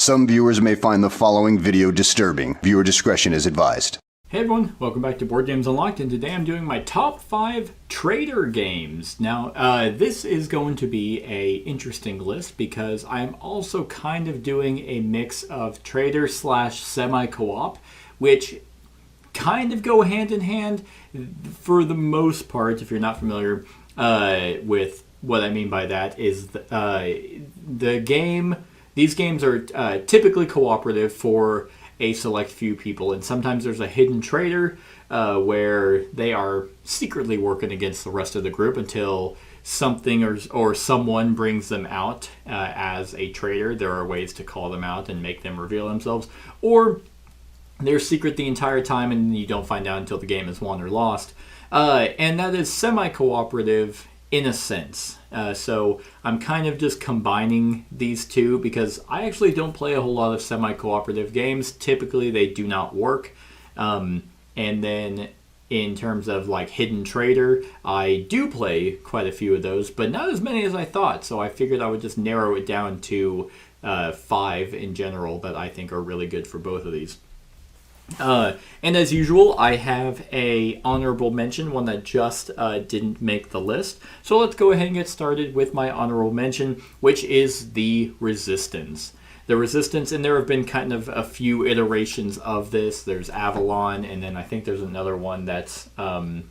Some viewers may find the following video disturbing. Viewer discretion is advised. Hey everyone, welcome back to Board Games Unlocked, and today I'm doing my top 5 Traitor Games. Now, this is going to be a interesting list because I'm also kind of doing a mix of Traitor / Semi-Coop, which kind of go hand in hand for the most part. If you're not familiar with what I mean by that, is these games are typically cooperative for a select few people, and sometimes there's a hidden traitor where they are secretly working against the rest of the group until something or someone brings them out as a traitor. There are ways to call them out and make them reveal themselves, or they're secret the entire time and you don't find out until the game is won or lost. And that is semi-cooperative in a sense. So I'm kind of just combining these two because I actually don't play a whole lot of semi-cooperative games. Typically they do not work. And then in terms of like hidden traitor, I do play quite a few of those, but not as many as I thought. So I figured I would just narrow it down to 5 in general that I think are really good for both of these. And as usual, I have a honorable mention, one that just didn't make the list. So let's go ahead and get started with my honorable mention, which is the Resistance. The Resistance, and there have been kind of a few iterations of this. There's Avalon, and then I think there's another one that's, I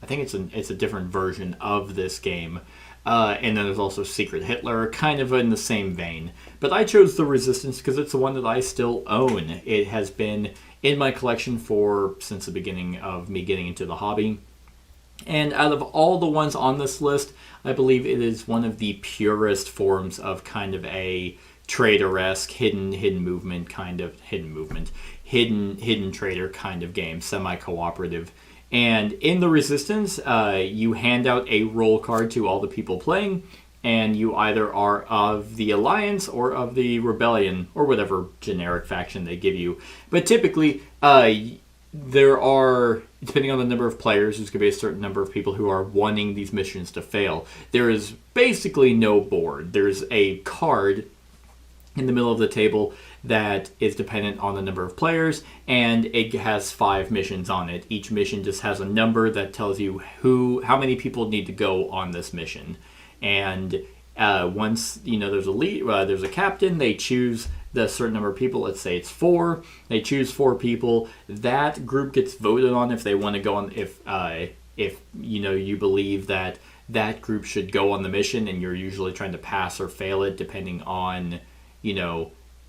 think it's a different version of this game. And then there's also Secret Hitler, kind of in the same vein. But I chose the Resistance because it's the one that I still own. It has been in my collection since the beginning of me getting into the hobby. And out of all the ones on this list, I believe it is one of the purest forms of kind of a traitor-esque hidden traitor kind of game, semi-cooperative. And in the Resistance, you hand out a roll card to all the people playing, and you either are of the Alliance or of the Rebellion, or whatever generic faction they give you. But typically, there are, depending on the number of players, there's going to be a certain number of people who are wanting these missions to fail. There is basically no board. There's a card in the middle of the table that is dependent on the number of players, and it has 5 missions on it. Each mission just has a number that tells you how many people need to go on this mission. And once there's a lead, there's a captain. They choose the certain number of people. Let's say it's 4. They choose 4 people. That group gets voted on if they want to go on. If you believe that group should go on the mission, and you're usually trying to pass or fail it depending on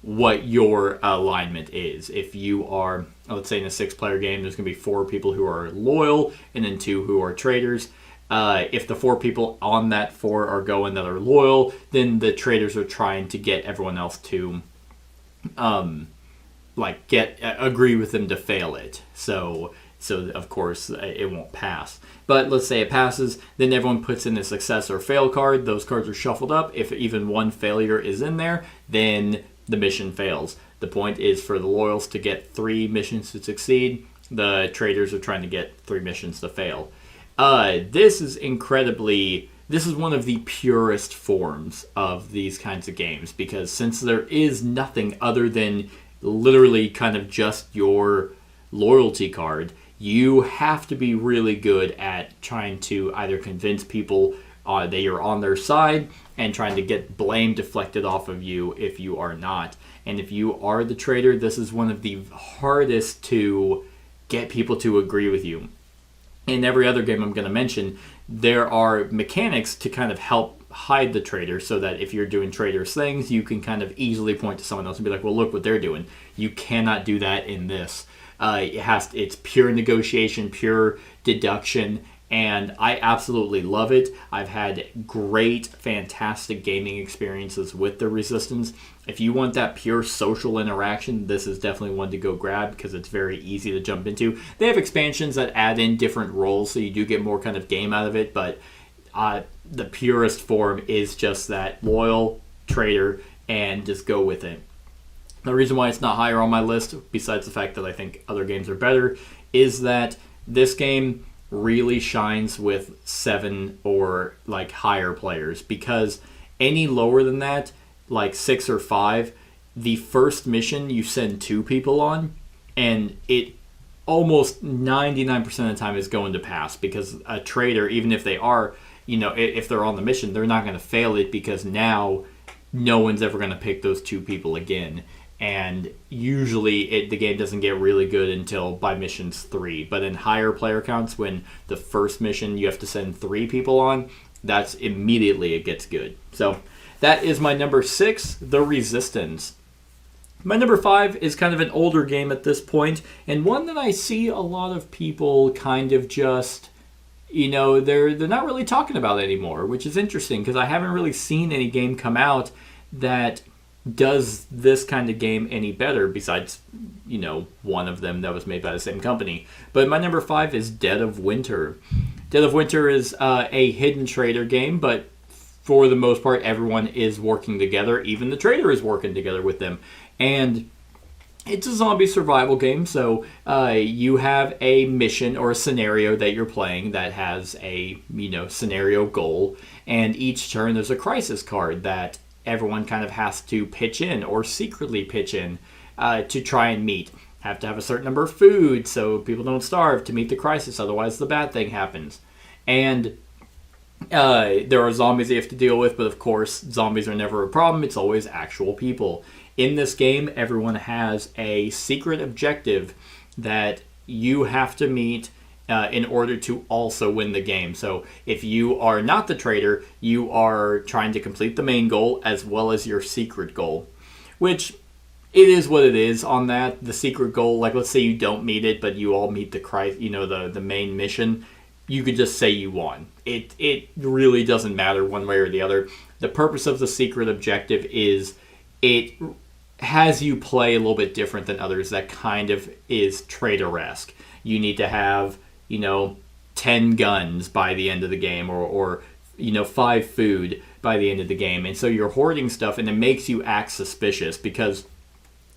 what your alignment is. If you are, let's say in a 6-player game, there's going to be 4 people who are loyal and then 2 who are traitors. If the 4 people on that 4 are going that are loyal, then the traitors are trying to get everyone else to agree with them to fail it. So of course it won't pass. But let's say it passes, then everyone puts in a success or fail card. Those cards are shuffled up. If even one failure is in there, then the mission fails. The point is for the loyals to get 3 missions to succeed. The traitors are trying to get 3 missions to fail. This is one of the purest forms of these kinds of games, because since there is nothing other than literally kind of just your loyalty card, you have to be really good at trying to either convince people that you're on their side and trying to get blame deflected off of you if you are not. And if you are the traitor, this is one of the hardest to get people to agree with you. In every other game I'm going to mention, there are mechanics to kind of help hide the traitor, so that if you're doing traitorous things, you can kind of easily point to someone else and be like, well, look what they're doing. You cannot do that in this. It's pure negotiation, pure deduction, and I absolutely love it. I've had great, fantastic gaming experiences with the Resistance. If you want that pure social interaction, this is definitely one to go grab because it's very easy to jump into. They have expansions that add in different roles, so you do get more kind of game out of it, but the purest form is just that loyal traitor and just go with it. The reason why it's not higher on my list, besides the fact that I think other games are better, is that this game really shines with 7 or like higher players, because any lower than that, like 6 or 5, the first mission you send 2 people on, and it almost 99% of the time is going to pass, because a traitor, even if they are, if they're on the mission, they're not going to fail it, because now no one's ever going to pick those 2 people again. And usually the game doesn't get really good until by missions 3. But in higher player counts, when the first mission you have to send 3 people on, that's immediately it gets good. So that is my number 6, The Resistance. My number 5 is kind of an older game at this point, and one that I see a lot of people kind of just, they're not really talking about anymore, which is interesting, because I haven't really seen any game come out that does this kind of game any better, besides, one of them that was made by the same company. But my number 5 is Dead of Winter. Dead of Winter is a hidden traitor game, but for the most part, everyone is working together. Even the traitor is working together with them. And it's a zombie survival game, so you have a mission or a scenario that you're playing that has a, scenario goal. And each turn there's a crisis card that everyone kind of has to pitch in or secretly pitch in to try and meet. Have to have a certain number of food so people don't starve to meet the crisis, otherwise the bad thing happens. And there are zombies you have to deal with, but of course zombies are never a problem, it's always actual people. In this game, everyone has a secret objective that you have to meet in order to also win the game. So if you are not the traitor, you are trying to complete the main goal as well as your secret goal, which it is what it is on that. The secret goal, like let's say you don't meet it, but you all meet the main mission, you could just say you won. It really doesn't matter one way or the other. The purpose of the secret objective is it has you play a little bit different than others that kind of is traitor-esque. You need to have 10 guns by the end of the game, or 5 food by the end of the game. And so you're hoarding stuff, and it makes you act suspicious, because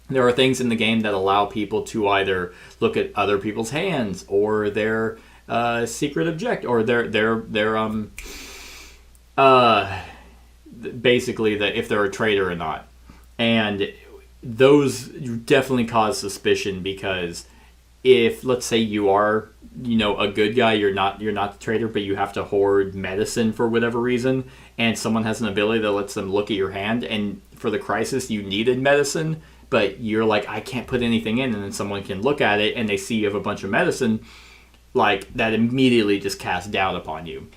there are things in the game that allow people to either look at other people's hands or their secret objective, or their basically if they're a traitor or not. And those definitely cause suspicion, because if, let's say, you are a good guy, you're not the traitor, but you have to hoard medicine for whatever reason, and someone has an ability that lets them look at your hand, and for the crisis you needed medicine, but you're like, I can't put anything in, and then someone can look at it and they see you have a bunch of medicine, like that immediately just casts doubt upon you.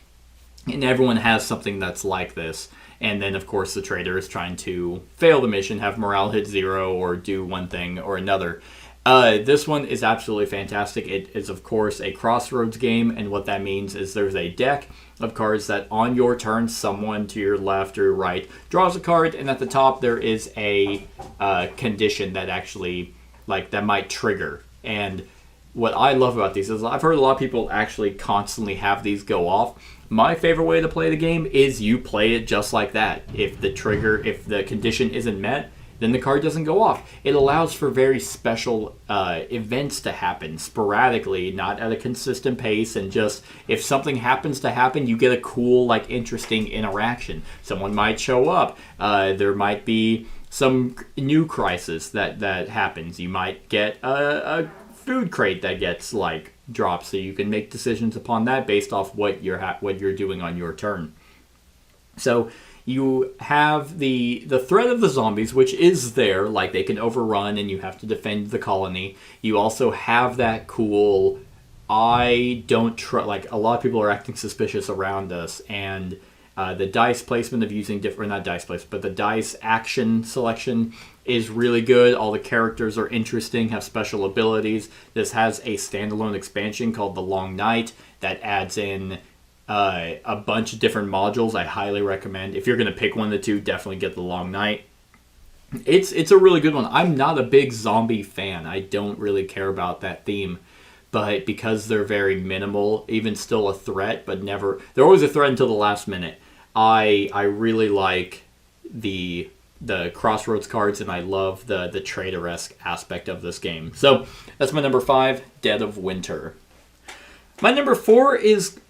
And everyone has something that's like this. And then, of course, the traitor is trying to fail the mission, have morale hit 0, or do one thing or another. This one is absolutely fantastic. It is, of course, a Crossroads game, and what that means is there's a deck of cards that on your turn, someone to your left or right draws a card, and at the top there is a condition that actually, that might trigger. And what I love about these is I've heard a lot of people actually constantly have these go off. My favorite way to play the game is you play it just like that. If the condition isn't met, then the card doesn't go off. It allows for very special events to happen sporadically, not at a consistent pace, and just if something happens to happen, you get a cool, interesting interaction. Someone might show up. There might be some new crisis that happens. You might get a food crate that gets dropped, so you can make decisions upon that based off what you're doing on your turn. So you have the threat of the zombies, which is there, they can overrun and you have to defend the colony. You also have that cool, I don't trust, a lot of people are acting suspicious around us, and the dice placement of using not dice placement, but the dice action selection is really good. All the characters are interesting, have special abilities. This has a standalone expansion called The Long Night that adds in a bunch of different modules. I highly recommend. If you're going to pick one of the two, definitely get The Long Night. It's a really good one. I'm not a big zombie fan. I don't really care about that theme. But because they're very minimal, even still a threat, but never... They're always a threat until the last minute. I really like the Crossroads cards, and I love the traitor-esque aspect of this game. So that's my number 5, Dead of Winter. My number 4 is...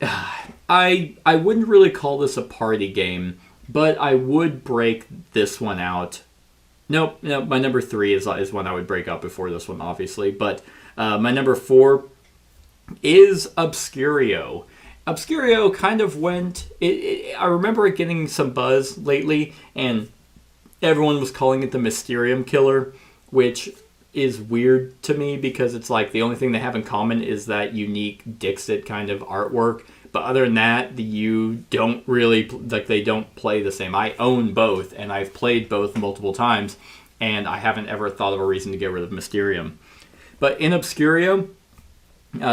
I wouldn't really call this a party game, but I would break this one out Nope. My number 3 is one I would break up before this one, obviously. But my number 4 is Obscurio. Obscurio kind of went... I remember it getting some buzz lately, and everyone was calling it the Mysterium Killer, which is weird to me because it's like the only thing they have in common is that unique Dixit kind of artwork. But other than that, you don't really, like, they don't play the same. I own both, and I've played both multiple times, and I haven't ever thought of a reason to get rid of Mysterium. But in Obscurio,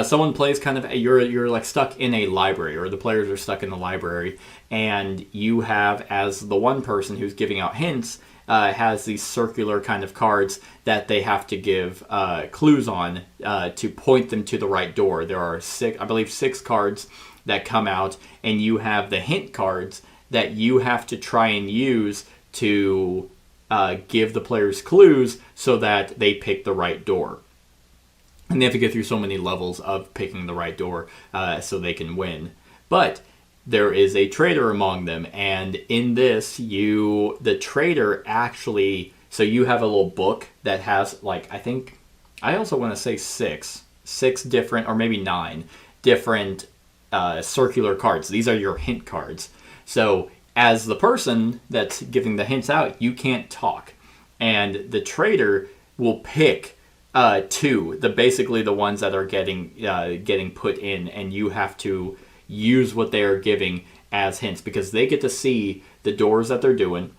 someone plays kind of, you're like stuck in a library, or the players are stuck in the library, and you have, as the one person who's giving out hints, has these circular kind of cards that they have to give clues on to point them to the right door. There are six cards that come out, and you have the hint cards that you have to try and use to give the players clues so that they pick the right door. And they have to get through so many levels of picking the right door so they can win. But there is a traitor among them, and in this, the traitor actually... So you have a little book that has, like, I also want to say six different, or maybe 9 different circular cards. These are your hint cards. So as the person that's giving the hints out, you can't talk. And the traitor will pick 2, basically the ones that are getting put in, and you have to use what they are giving as hints because they get to see the doors that they're doing.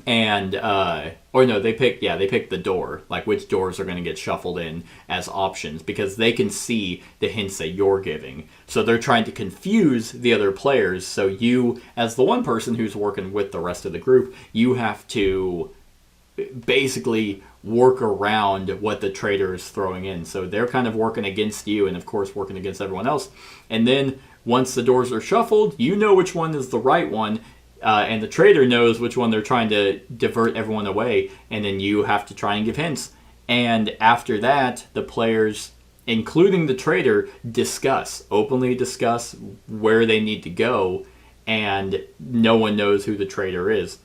And they pick the door, like which doors are going to get shuffled in as options because they can see the hints that you're giving. So they're trying to confuse the other players. So you, as the one person who's working with the rest of the group, you have to basically work around what the traitor is throwing in. So they're kind of working against you and, of course, working against everyone else. And then once the doors are shuffled, you know which one is the right one. And the traitor knows which one they're trying to divert everyone away, and then you have to try and give hints. And after that, the players, including the traitor, openly discuss where they need to go, and no one knows who the traitor is.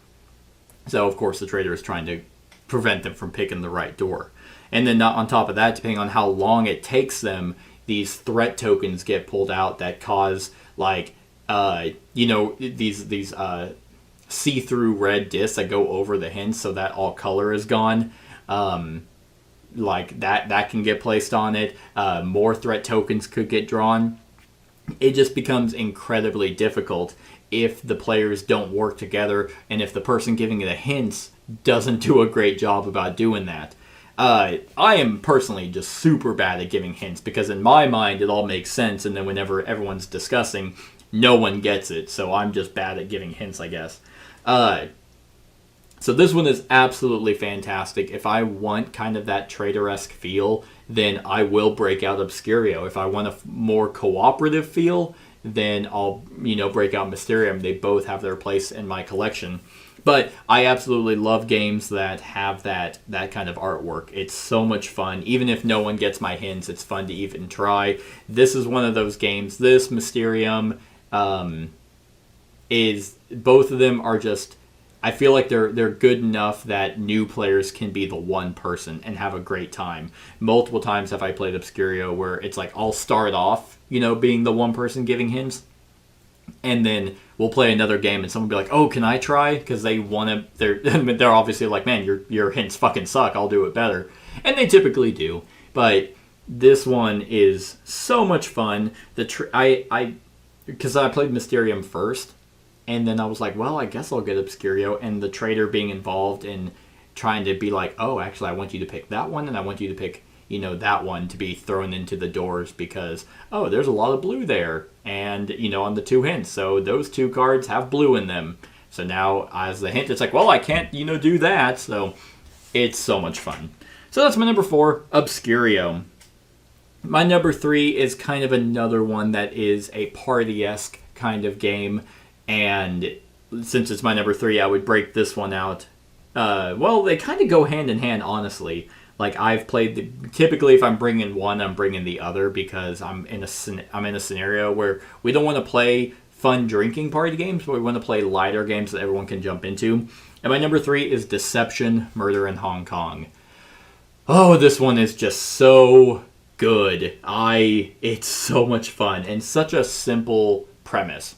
So, of course, the traitor is trying to prevent them from picking the right door. And then on top of that, depending on how long it takes them, these threat tokens get pulled out that cause, like... these see-through red discs that go over the hints so that all color is gone. Like that can get placed on it. More threat tokens could get drawn. It just becomes incredibly difficult if the players don't work together and if the person giving the hints doesn't do a great job about doing that. I am personally just super bad at giving hints because in my mind it all makes sense, and then whenever everyone's discussing, no one gets it, so I'm just bad at giving hints, I guess. So this one is absolutely fantastic. If I want kind of that traitor-esque feel, then I will break out Obscurio. If I want a more cooperative feel, then I'll, break out Mysterium. They both have their place in my collection. But I absolutely love games that have that kind of artwork. It's so much fun. Even if no one gets my hints, it's fun to even try. This is one of those games. This, Mysterium... is both of them are just, I feel like they're good enough that new players can be the one person and have a great time. Multiple times have I played Obscurio where it's like I'll start off, being the one person giving hints, and then we'll play another game and someone will be like, "Oh, can I try?" Because they want to. They're obviously like, "Man, your hints fucking suck. I'll do it better," and they typically do. But this one is so much fun. Because I played Mysterium first, and then I was like, well, I guess I'll get Obscurio, and the traitor being involved in trying to be like, oh, actually, I want you to pick that one, and I want you to pick, that one to be thrown into the doors because, oh, there's a lot of blue there, and, on the 2 hints, so those 2 cards have blue in them. So now, as the hint, it's like, well, I can't, do that, so it's so much fun. So that's my number 4, Obscurio. My number 3 is kind of another one that is a party-esque kind of game, and since it's my number 3, I would break this one out. They kind of go hand in hand, honestly. Like, I've played typically if I'm bringing one, I'm bringing the other because I'm in a scenario where we don't want to play fun drinking party games, but we want to play lighter games that everyone can jump into. And my number 3 is Deception, Murder in Hong Kong. Oh, this one is just so good. It's so much fun and such a simple premise.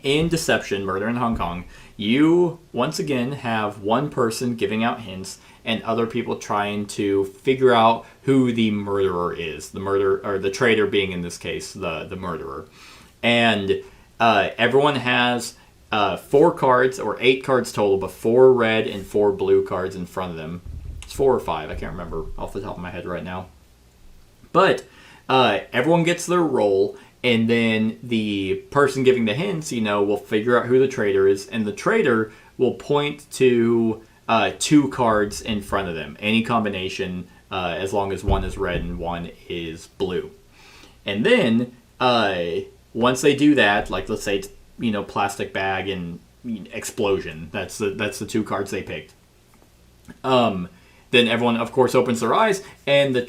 In Deception, Murder in Hong Kong, you once again have one person giving out hints and other people trying to figure out who the murderer is. The traitor being, in this case, the murderer. And everyone has 4 cards, or 8 cards total, but 4 red and 4 blue cards in front of them. It's 4 or 5, I can't remember off the top of my head right now. But everyone gets their roll, and then the person giving the hints, will figure out who the traitor is, and the traitor will point to 2 cards in front of them. Any combination, as long as one is red and one is blue. And then, once they do that, like let's say, plastic bag and explosion, that's the 2 cards they picked. Then everyone, of course, opens their eyes, and the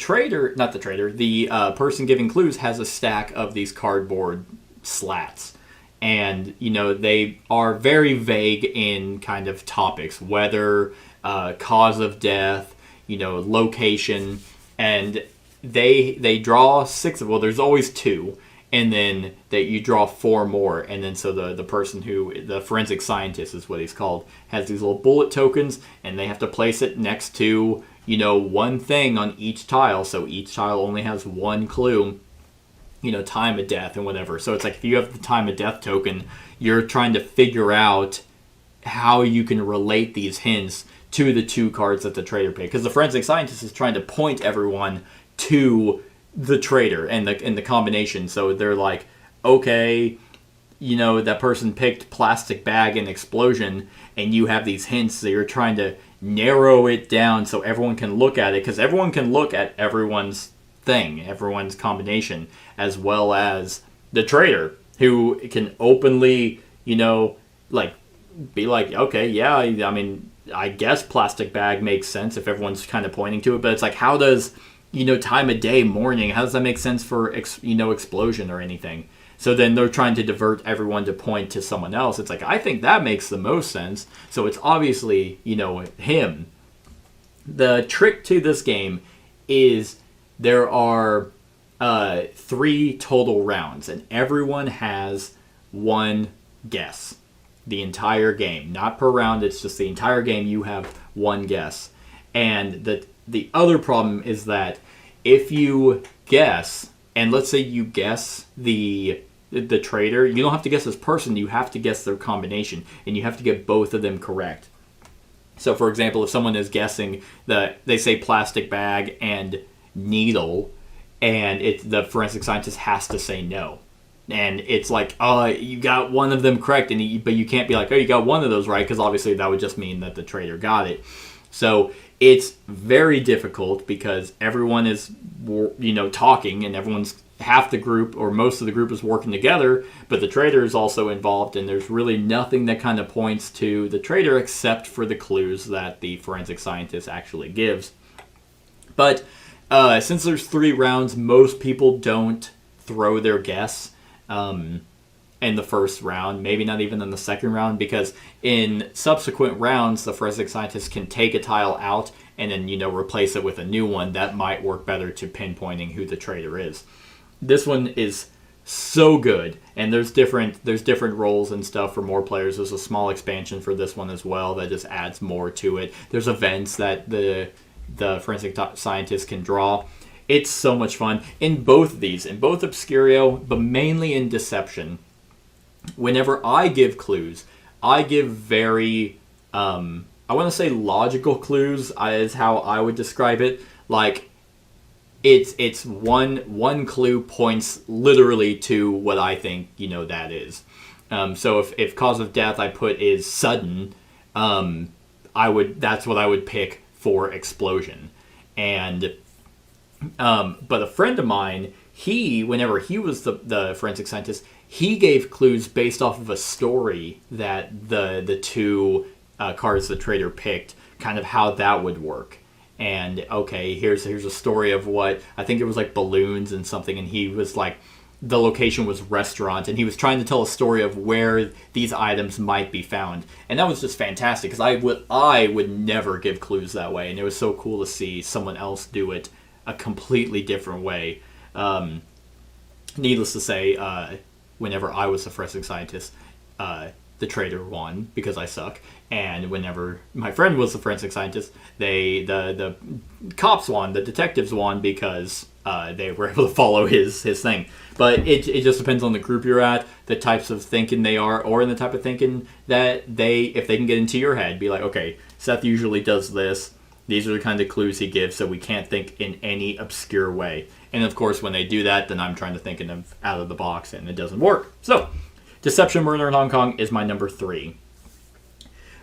person giving clues has a stack of these cardboard slats. And, they are very vague in kind of topics, weather, cause of death, location, and they draw 6 of, well, there's always 2, and then you draw 4 more, and then so the person the forensic scientist is what he's called, has these little bullet tokens, and they have to place it next to, one thing on each tile, so each tile only has 1 clue, time of death and whatever. So it's like if you have the time of death token, you're trying to figure out how you can relate these hints to the 2 cards that the traitor picked, because the forensic scientist is trying to point everyone to the traitor and the combination. So they're like, okay, that person picked plastic bag and explosion, and you have these hints, so you're trying to narrow it down so everyone can look at it, because everyone can look at everyone's combination, as well as the traitor, who can openly, be like, okay, yeah, I mean, I guess plastic bag makes sense if everyone's kind of pointing to it, but it's like, how does, time of day, morning, how does that make sense for, explosion or anything? So then they're trying to divert everyone to point to someone else. It's like, I think that makes the most sense. So it's obviously, him. The trick to this game is there are 3 total rounds, and everyone has 1 guess. The entire game. Not per round, it's just the entire game you have 1 guess. And the other problem is that if you guess, and let's say you guess the traitor, you don't have to guess this person, you have to guess their combination, and you have to get both of them correct. So for example, if someone is guessing they say plastic bag and needle, and the forensic scientist has to say no. And it's like, you got one of them correct, but you can't be like, you got one of those right, because obviously that would just mean that the traitor got it. So it's very difficult because everyone is, talking, and half the group or most of the group is working together, but the traitor is also involved, and there's really nothing that kind of points to the traitor except for the clues that the forensic scientist actually gives. But since there's 3 rounds, most people don't throw their guess in the first round, maybe not even in the second round, because in subsequent rounds, the forensic scientist can take a tile out and then, replace it with a new one. That might work better to pinpointing who the traitor is. This one is so good, and there's different roles and stuff for more players. There's a small expansion for this one as well that just adds more to it. There's events that the forensic scientist can draw. It's so much fun in both of these, in both Obscurio, but mainly in Deception. Whenever I give clues, I give very, I want to say logical clues is how I would describe it. Like, it's one clue points literally to what I think, that is. So if cause of death I put is sudden, that's what I would pick for explosion. And but a friend of mine, whenever he was the forensic scientist, he gave clues based off of a story that the 2 cards the traitor picked, kind of how that would work. And okay, here's a story of what I think it was like balloons and something, and he was like, the location was restaurant, and he was trying to tell a story of where these items might be found, and that was just fantastic because I would never give clues that way, and it was so cool to see someone else do it a completely different way. Needless to say, whenever I was a forensic scientist, the traitor won because I suck, and whenever my friend was the forensic scientist, the cops won, the detectives won because they were able to follow his thing. But it just depends on the group you're at, the types of thinking they are, or in the type of thinking that if they can get into your head, be like, okay, Seth usually does this. These are the kind of clues he gives, so we can't think in any obscure way. And of course, when they do that, then I'm trying to think out of the box, and it doesn't work. So, Deception, Murder in Hong Kong is my number 3.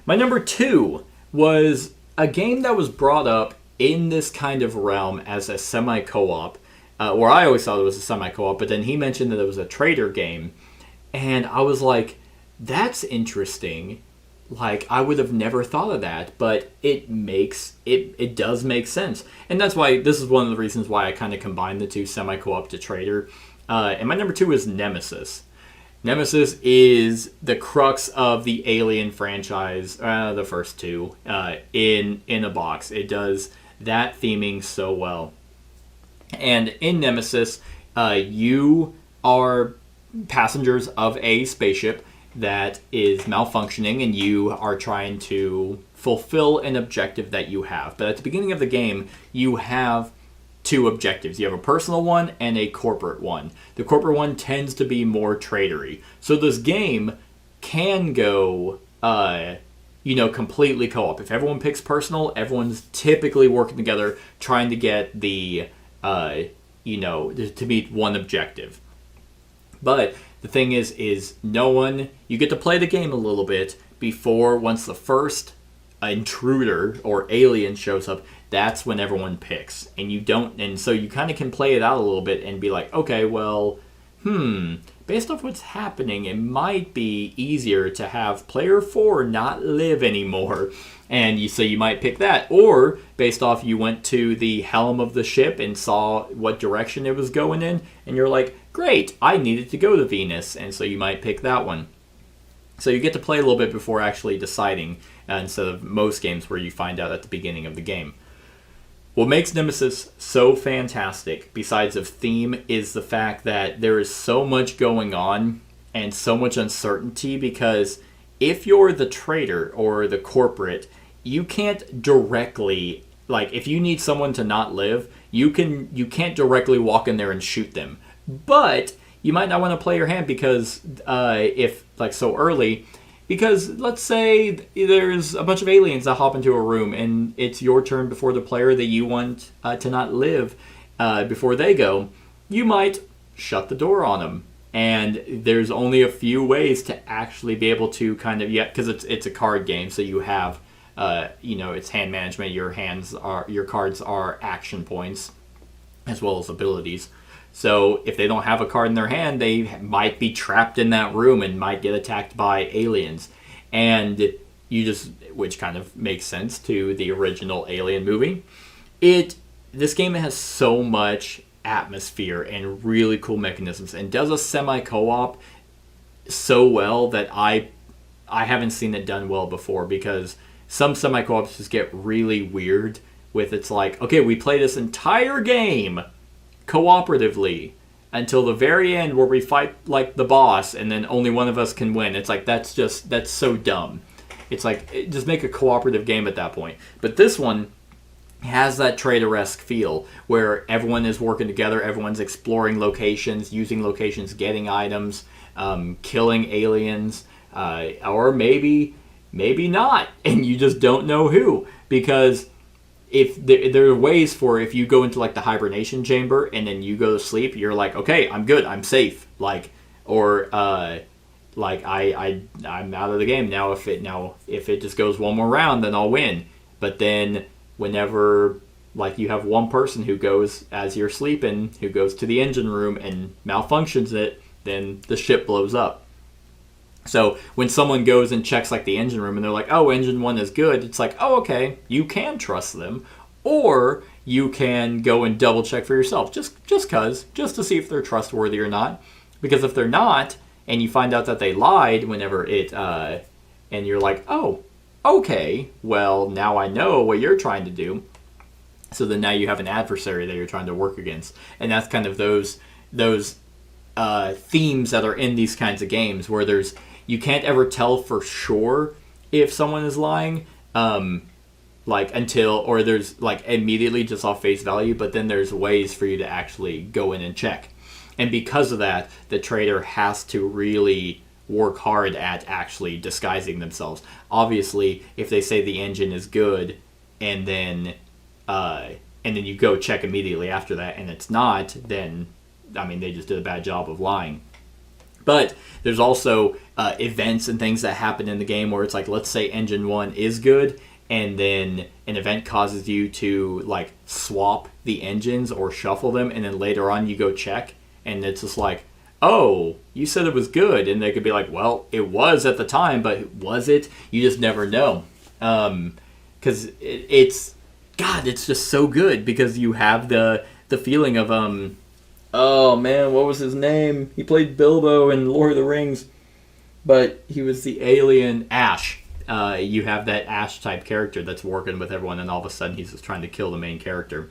My number 2 was a game that was brought up in this kind of realm as a semi-co-op, or I always thought it was a semi-co-op, but then he mentioned that it was a Traitor game, and I was like, that's interesting. Like, I would have never thought of that, but it does make sense. And that's why, this is one of the reasons why I kind of combined the two, semi-co-op to Traitor. And my number 2 is Nemesis. Nemesis is the crux of the Alien franchise, the first two, in a box. It does that theming so well. And in Nemesis, you are passengers of a spaceship that is malfunctioning, and you are trying to fulfill an objective that you have. But at the beginning of the game, you have two objectives. You have a personal one and a corporate one. The corporate one tends to be more traitory. So this game can go, completely co-op. If everyone picks personal, everyone's typically working together trying to get the, to meet one objective. But the thing is you get to play the game a little bit before, once the first intruder or alien shows up, that's when everyone picks. And so you kind of can play it out a little bit and be like, okay, well, based off what's happening, it might be easier to have player 4 not live anymore. And you might pick that. Or, based off you went to the helm of the ship and saw what direction it was going in, and you're like, great, I needed to go to Venus, and so you might pick that one. So you get to play a little bit before actually deciding, instead of most games where you find out at the beginning of the game. What makes Nemesis so fantastic, besides of theme, is the fact that there is so much going on and so much uncertainty, because if you're the traitor or the corporate, you can't directly, if you need someone to not live, you can't directly walk in there and shoot them. But you might not want to play your hand because so early, because let's say there's a bunch of aliens that hop into a room and it's your turn before the player that you want to not live before they go, you might shut the door on them. And there's only a few ways to actually be able to because it's a card game, so you have, it's hand management. Your cards are action points as well as abilities. So if they don't have a card in their hand, they might be trapped in that room and might get attacked by aliens. And which kind of makes sense to the original Alien movie. This game has so much atmosphere and really cool mechanisms, and does a semi-co-op so well that I haven't seen it done well before, because some semi-co-ops just get really weird with, it's like, okay, we play this entire game cooperatively until the very end where we fight like the boss and then only one of us can win. It's like, that's so dumb. It's like, just make a cooperative game at that point. But this one has that traitor-esque feel where everyone is working together, everyone's exploring locations, using locations, getting items, killing aliens, or maybe not, and you just don't know who, because if there are ways for, if you go into the hibernation chamber and then you go to sleep, you're like, okay, I'm good, I'm safe, I'm out of the game now. If it just goes one more round, then I'll win. But then whenever you have one person who goes as you're sleeping, who goes to the engine room and malfunctions it, then the ship blows up. So when someone goes and checks the engine room and they're like, oh, engine 1 is good, it's like, oh, okay, you can trust them. Or you can go and double check for yourself, just to see if they're trustworthy or not. Because if they're not, and you find out that they lied whenever and you're like, oh, okay, well, now I know what you're trying to do. So then now you have an adversary that you're trying to work against. And that's kind of those themes that are in these kinds of games where you can't ever tell for sure if someone is lying, there's like immediately just off face value, but then there's ways for you to actually go in and check. And because of that, the traitor has to really work hard at actually disguising themselves. Obviously, if they say the engine is good and then you go check immediately after that and it's not, then they just did a bad job of lying. But there's also events and things that happen in the game where it's like, let's say engine 1 is good, and then an event causes you to like swap the engines or shuffle them, and then later on you go check, and it's just like, oh, you said it was good, and they could be like, well, it was at the time, but was it? You just never know, because it's just so good because you have the feeling of oh man, what was his name? He played Bilbo in Lord of the Rings, but he was the alien Ash. You have that Ash type character that's working with everyone, and all of a sudden he's just trying to kill the main character.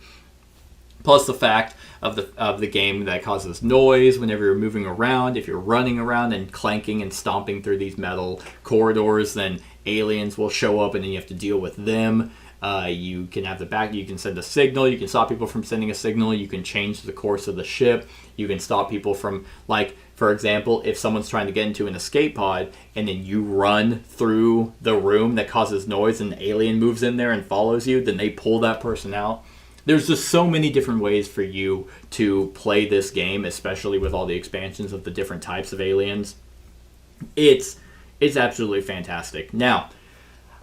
Plus the fact of the game that causes noise whenever you're moving around. If you're running around and clanking and stomping through these metal corridors, then aliens will show up and then you have to deal with them. You can have you can send a signal, you can stop people from sending a signal, you can change the course of the ship, you can stop people from, like, for example, if someone's trying to get into an escape pod and then you run through the room that causes noise and an alien moves in there and follows you, then they pull that person out. There's just so many different ways for you to play this game, especially with all the expansions of the different types of aliens. It's absolutely fantastic. Now,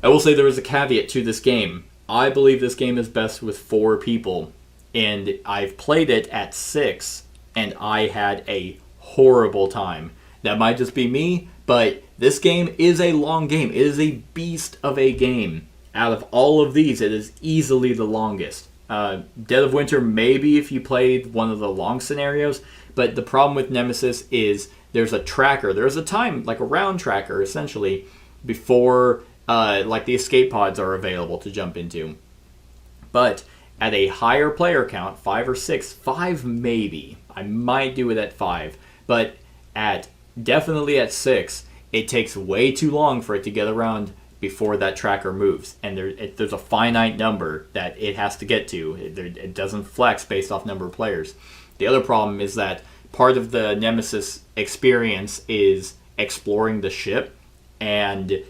I will say there is a caveat to this game. I believe this game is best with 4 people, and I've played it at 6, and I had a horrible time. That might just be me, but this game is a long game. It is a beast of a game. Out of all of these, it is easily the longest. Dead of Winter, maybe if you played one of the long scenarios, but the problem with Nemesis is there's a tracker. There's a time, like a round tracker, essentially, before the escape pods are available to jump into. But at a higher player count, 5 or 6, 5 maybe, I might do it at 5, but definitely at 6, it takes way too long for it to get around before that tracker moves, and there's a finite number that it has to get to. It doesn't flex based off number of players. The other problem is that part of the Nemesis experience is exploring the ship, and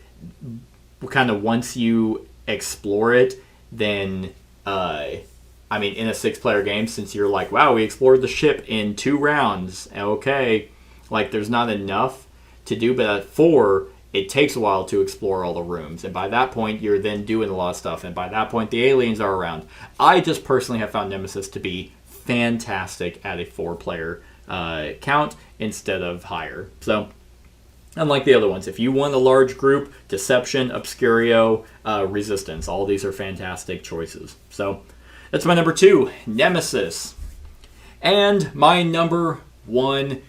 kind of once you explore it, then in a 6-player game, since you're like, wow, we explored the ship in 2 rounds, okay, like there's not enough to do. But at 4, it takes a while to explore all the rooms, and by that point you're then doing a lot of stuff, and by that point the aliens are around. I just personally have found Nemesis to be fantastic at a 4-player count instead of higher. So unlike the other ones, if you want a large group, Deception, Obscurio, Resistance, all these are fantastic choices. So that's my number 2, Nemesis. And my number 1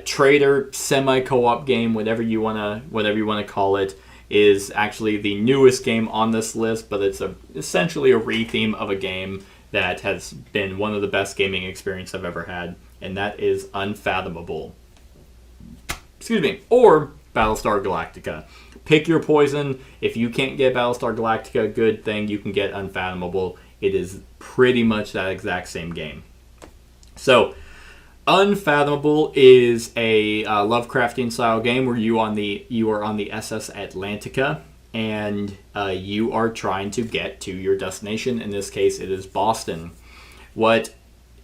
Traitor semi-co-op game, whatever you wanna call it, is actually the newest game on this list, but it's essentially a retheme of a game that has been one of the best gaming experiences I've ever had, and that is Unfathomable. Or Battlestar Galactica. Pick your poison. If you can't get Battlestar Galactica, good thing, you can get Unfathomable. It is pretty much that exact same game. So, Unfathomable is a Lovecraftian style game where you are on the SS Atlantica, and you are trying to get to your destination. In this case, it is Boston. What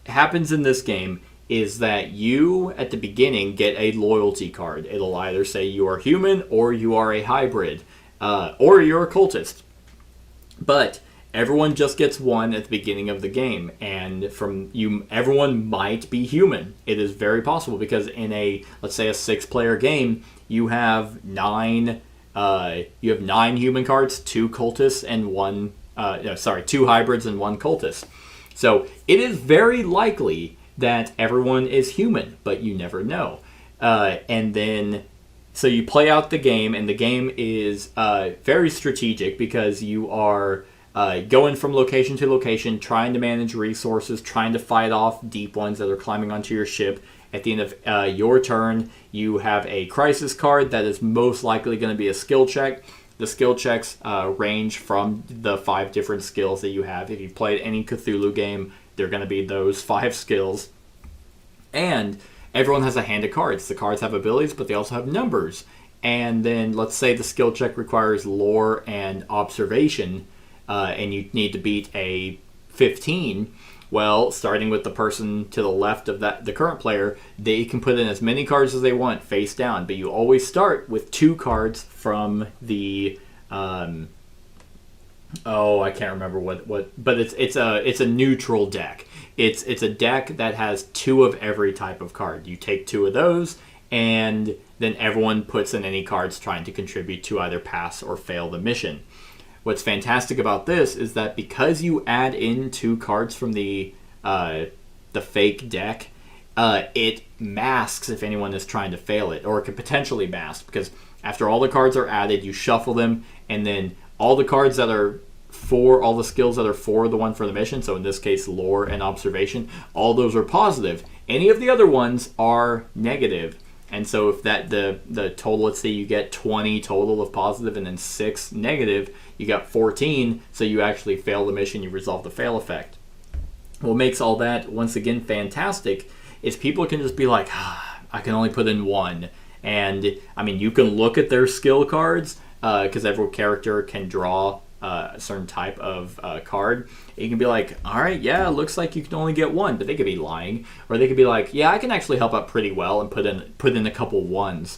happens in this game is that you, at the beginning, get a loyalty card. It'll either say you are human, or you are a hybrid, or you're a cultist. But everyone just gets one at the beginning of the game, and everyone might be human. It is very possible, because in let's say a 6-player game, you have 9 human cards, 2 cultists, and 1 two hybrids and one cultist. So it is very likely that everyone is human, but you never know. And then, so you play out the game, and the game is very strategic because you are going from location to location, trying to manage resources, trying to fight off deep ones that are climbing onto your ship. At the end of your turn, you have a crisis card that is most likely going to be a skill check. The skill checks range from the 5 different skills that you have. If you've played any Cthulhu game, they're going to be those 5 skills. And everyone has a hand of cards. The cards have abilities, but they also have numbers. And then let's say the skill check requires lore and observation, and you need to beat a 15. Well, starting with the person to the left of the current player, they can put in as many cards as they want face down, but you always start with 2 cards from the I can't remember what but it's a neutral deck. It's a deck that has 2 of every type of card. You take 2 of those, and then everyone puts in any cards trying to contribute to either pass or fail the mission. What's fantastic about this is that because you add in 2 cards from the fake deck, it masks if anyone is trying to fail it, or it could potentially mask, because after all the cards are added, you shuffle them, and then all the cards that are for all the skills that are for the one for the mission, so in this case lore and observation, all those are positive. Any of the other ones are negative. And so if that the total, let's say you get 20 total of positive and then 6 negative, you got 14, so you actually fail the mission, you resolve the fail effect. What makes all that, once again, fantastic is people can just be like, I can only put in 1. And, I mean, you can look at their skill cards, because every character can draw a certain type of card. You can be like, all right, yeah, it looks like you can only get 1, but they could be lying. Or they could be like, yeah, I can actually help out pretty well and put in a couple 1s.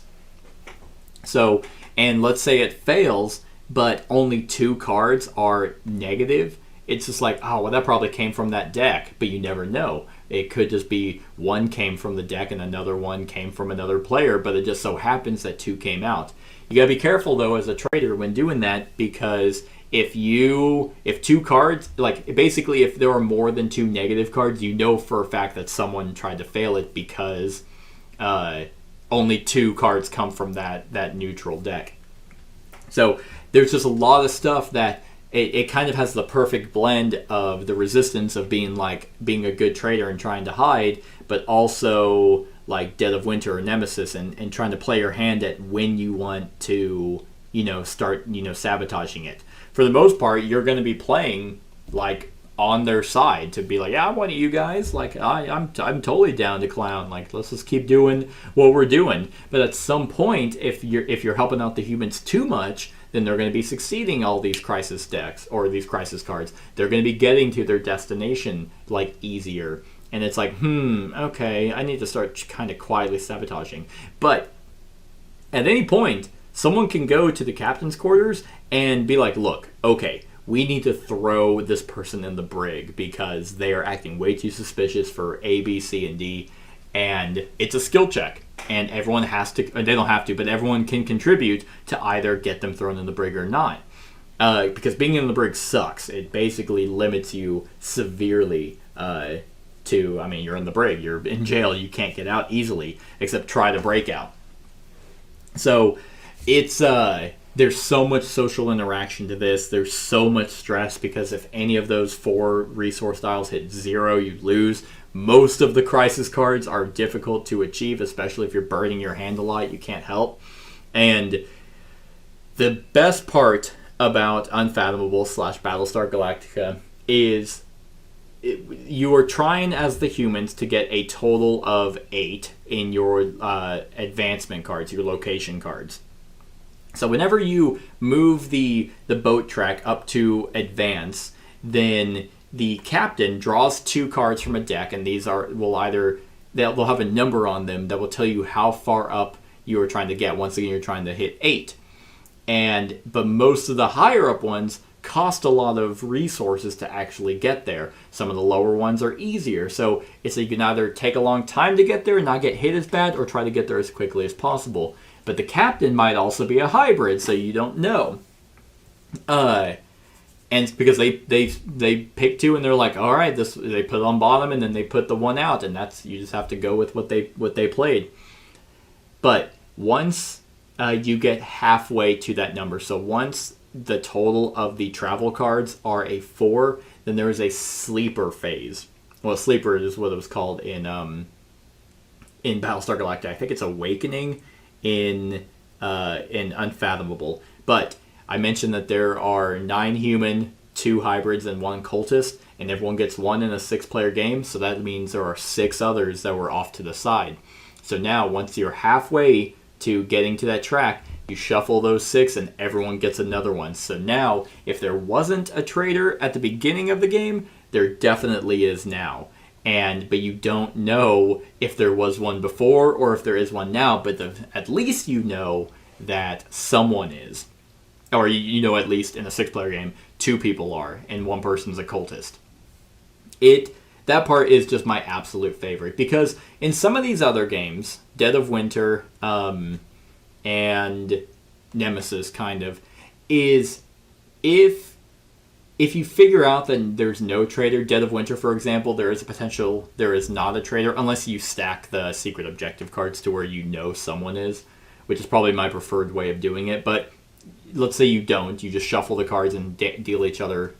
So, and let's say it fails, but only 2 cards are negative. It's just like, oh, well, that probably came from that deck, but you never know. It could just be 1 came from the deck and another 1 came from another player, but it just so happens that 2 came out. You gotta be careful, though, as a trader when doing that, because if 2 cards, like basically if there are more than 2 negative cards, you know for a fact that someone tried to fail it because only 2 cards come from that neutral deck. So there's just a lot of stuff that it kind of has the perfect blend of the resistance of being a good trader and trying to hide, but also like Dead of Winter or Nemesis and trying to play your hand at when you want to, start, sabotaging it. For the most part, you're going to be playing like on their side to be like, yeah, I'm one of you guys. Like I'm totally down to clown. Like let's just keep doing what we're doing. But at some point, if you're helping out the humans too much, then they're going to be succeeding all these crisis decks or these crisis cards. They're going to be getting to their destination like easier. And it's like, okay, I need to start kind of quietly sabotaging. But at any point, someone can go to the captain's quarters and be like, look, okay, we need to throw this person in the brig because they are acting way too suspicious for A, B, C, and D. And it's a skill check. And everyone has to, they don't have to, but everyone can contribute to either get them thrown in the brig or not. Because being in the brig sucks. It basically limits you severely you're in the brig, you're in jail, you can't get out easily, except try to break out. So it's there's so much social interaction to this. There's so much stress because if any of those 4 resource tiles hit 0, you lose. Most of the crisis cards are difficult to achieve, especially if you're burning your hand a lot. You can't help. And the best part about Unfathomable / Battlestar Galactica is you are trying as the humans to get a total of 8 in your advancement cards, your location cards. So whenever you move the boat track up to advance, then the captain draws 2 cards from a deck, and these they'll have a number on them that will tell you how far up you are trying to get. Once again, you're trying to hit 8. But most of the higher up ones cost a lot of resources to actually get there. Some of the lower ones are easier. So it's you can either take a long time to get there and not get hit as bad, or try to get there as quickly as possible. But the captain might also be a hybrid, so you don't know. And it's because they pick two and they're like, all right, this they put it on bottom and then they put the one out, and that's you just have to go with what they played. But once you get halfway to that number, so once the total of the travel cards are a 4, then there is a sleeper phase. Well, sleeper is what it was called in Battlestar Galactica. I think it's Awakening in Unfathomable. But I mentioned that there are 9 human, 2 hybrids, and 1 cultist, and everyone gets 1 in a 6-player game, so that means there are 6 others that were off to the side. So now, once you're halfway to getting to that track, you shuffle those 6 and everyone gets another one. So now, if there wasn't a traitor at the beginning of the game, there definitely is now. But you don't know if there was one before or if there is one now, but at least you know that someone is. Or you know, at least in a 6-player game, 2 people are, and 1 person's a cultist. That part is just my absolute favorite, because in some of these other games, Dead of Winter and Nemesis kind of, is if you figure out that there's no traitor, Dead of Winter, for example, there is a potential there is not a traitor, unless you stack the secret objective cards to where you know someone is, which is probably my preferred way of doing it, but let's say you don't, you just shuffle the cards and deal each other,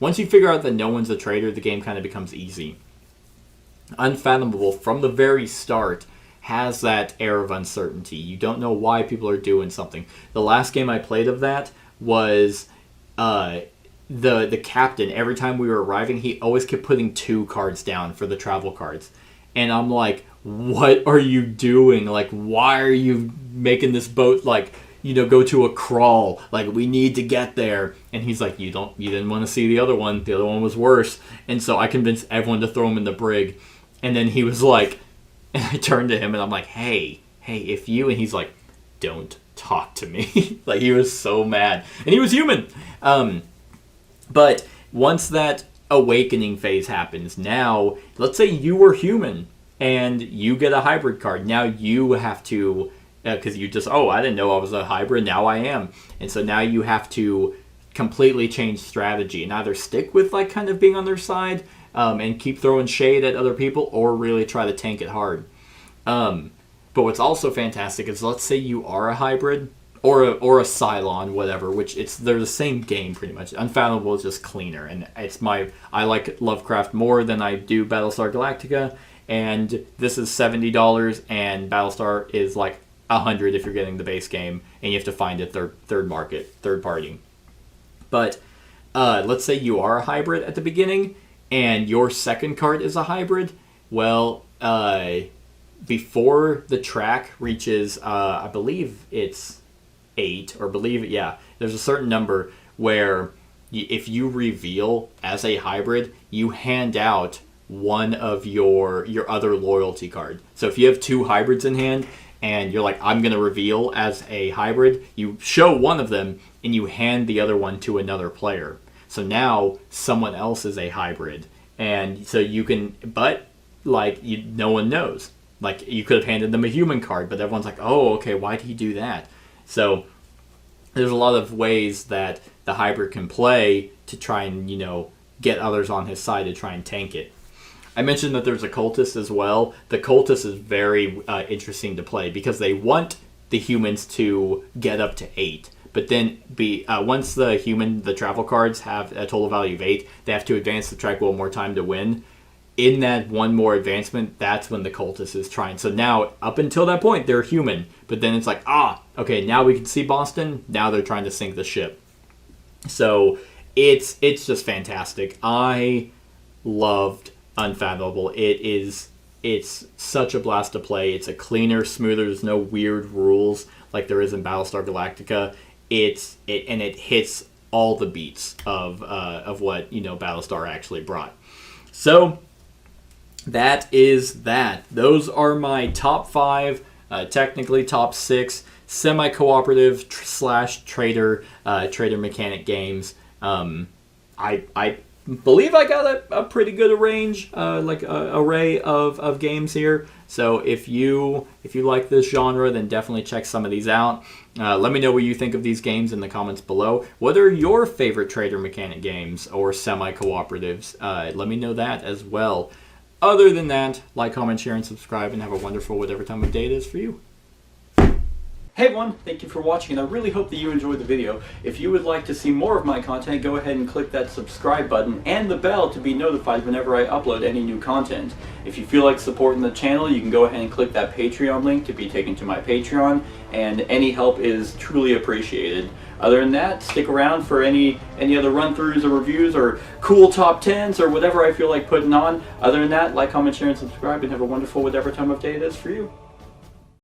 once you figure out that no one's a traitor, the game kind of becomes easy. Unfathomable, from the very start, has that air of uncertainty. You don't know why people are doing something. The last game I played of that was the captain. Every time we were arriving, he always kept putting 2 cards down for the travel cards. And I'm like, what are you doing? Like, why are you making this boat, like, go to a crawl? Like, we need to get there. And he's like, you didn't want to see the other one. The other one was worse. And so I convinced everyone to throw him in the brig. And then he was like, and I turned to him and I'm like, hey, if you, and he's like, don't talk to me. Like, he was so mad. And he was human. But once that awakening phase happens, now, let's say you were human and you get a hybrid card. Now you have to, because you just, I didn't know I was a hybrid, now I am. And so now you have to completely change strategy and either stick with, like, kind of being on their side and keep throwing shade at other people, or really try to tank it hard. But what's also fantastic is, let's say you are a hybrid or a Cylon, whatever, which they're the same game pretty much. Unfathomable is just cleaner, and I like Lovecraft more than I do Battlestar Galactica, and this is $70, and Battlestar is like $100 if you're getting the base game, and you have to find a third party. But let's say you are a hybrid at the beginning, and your second card is a hybrid. Well, before the track reaches, I believe it's 8, or there's a certain number where if you reveal as a hybrid, you hand out one of your other loyalty card. So if you have 2 hybrids in hand and you're like, I'm going to reveal as a hybrid, you show one of them and you hand the other one to another player. So now someone else is a hybrid, and so you can, but like, no one knows. Like, you could have handed them a human card, but everyone's like, oh, okay, why did he do that? So there's a lot of ways that the hybrid can play to try and, get others on his side to try and tank it. I mentioned that there's a cultist as well. The cultist is very interesting to play because they want the humans to get up to 8. But then once the travel cards have a total value of 8, they have to advance the track one more time to win. In that one more advancement, that's when the cultist is trying. So now, up until that point, they're human. But then it's like, okay, now we can see Boston. Now they're trying to sink the ship. So it's just fantastic. I loved Unfathomable. It's such a blast to play. It's a cleaner, smoother. There's no weird rules like there is in Battlestar Galactica. And it hits all the beats of what Battlestar actually brought. So that is that. Those are my top 5, technically top 6 semi-cooperative / traitor mechanic games. I believe I got a pretty good array of games here. So if you like this genre, then definitely check some of these out. Let me know what you think of these games in the comments below. What are your favorite trader mechanic games or semi-cooperatives? Let me know that as well. Other than that, like, comment, share, and subscribe, and have a wonderful whatever time of day it is for you. Hey everyone, thank you for watching, and I really hope that you enjoyed the video. If you would like to see more of my content, go ahead and click that subscribe button and the bell to be notified whenever I upload any new content. If you feel like supporting the channel, you can go ahead and click that Patreon link to be taken to my Patreon, and any help is truly appreciated. Other than that, stick around for any other run-throughs or reviews or cool top 10s or whatever I feel like putting on. Other than that, like, comment, share, and subscribe, and have a wonderful whatever time of day it is for you.